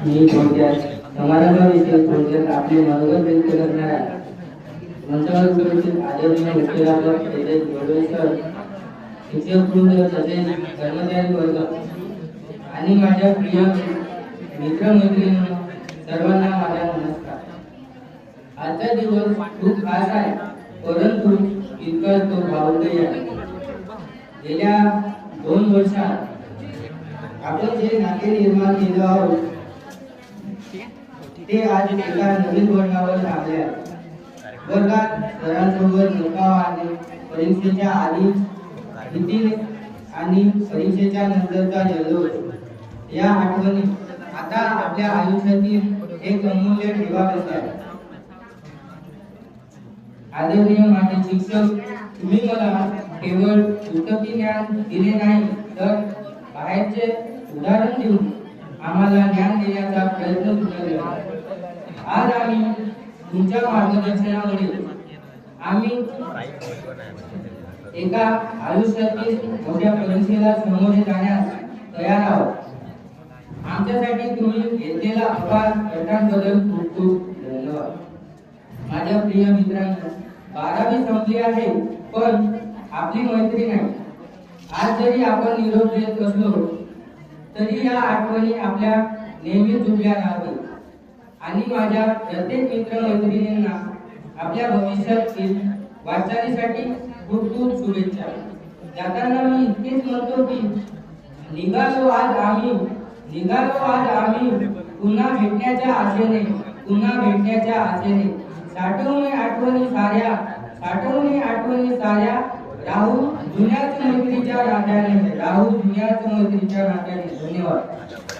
मी थोडक्यात समारंभाविषयी थोडक्यात आपले मनोगत व्यक्त करणार आहे. मंचावर उपस्थित आदरणीय मुख्याध्यापक तेजस जोडवे सर, शिक्षक वृंद तसेच कर्मचारी वर्ग आणि माझ्या प्रिय मित्रमैत्रिणींनो, सर्वांना माझा नमस्कार. आजचा दिवस खूप खास आहे, परंतु तितकाच तो भावुकही आहे. गेल्या 2 वर्षात आपण जे नाते निर्माण केलं आहोत ते आज एका नवीन वळणावर थांबले आहे. वर्गात सरांसोबत गप्पा मारणे, परीक्षेच्या आधी भीती आणि परीक्षेच्या नंतरचा जल्लोष, या आठवणी आता आपल्या आयुष्यातील एक अमूल्य ठेवा बनल्या आहेत. आदरणीय माझे शिक्षक, तुम्ही मला केवळ पुस्तकी ज्ञान दिले नाही, तर बाहेरचे उदाहरण देऊन आम्हाला ज्ञान देण्याचा प्रयत्न सुद्धा केला. आज आम्ही तुमच्या मार्गदर्शनामुळे आम्ही एका आयुष्यातील मोठ्या परीक्षेला सामोरे जाण्यास तयार आहोत. आमच्यासाठी तुम्ही घेतलेला अपार प्रयत्नांबद्दल खूप खूप धन्यवाद. माझ्या प्रिय मित्रांनो, 12वी संपली आहे, पण आपली मैत्री नाही. आज जरी आपण निरोप देत असलो तरी या आठवणी आपल्या नेहमी जुळल्या राहावी. आणि माझ्या प्रत्येक मित्रमैत्रिणींना आपल्या भविष्यातील वाटचालीसाठी खूप खूप शुभेच्छा. जाताना मी इतकेच म्हणतो की निघालो आज आम्ही पुन्हा भेटण्याच्या आशेने साठवून आठवणी साऱ्या राहू जुन्याच मैत्रीच्या नात्याने. धन्यवाद.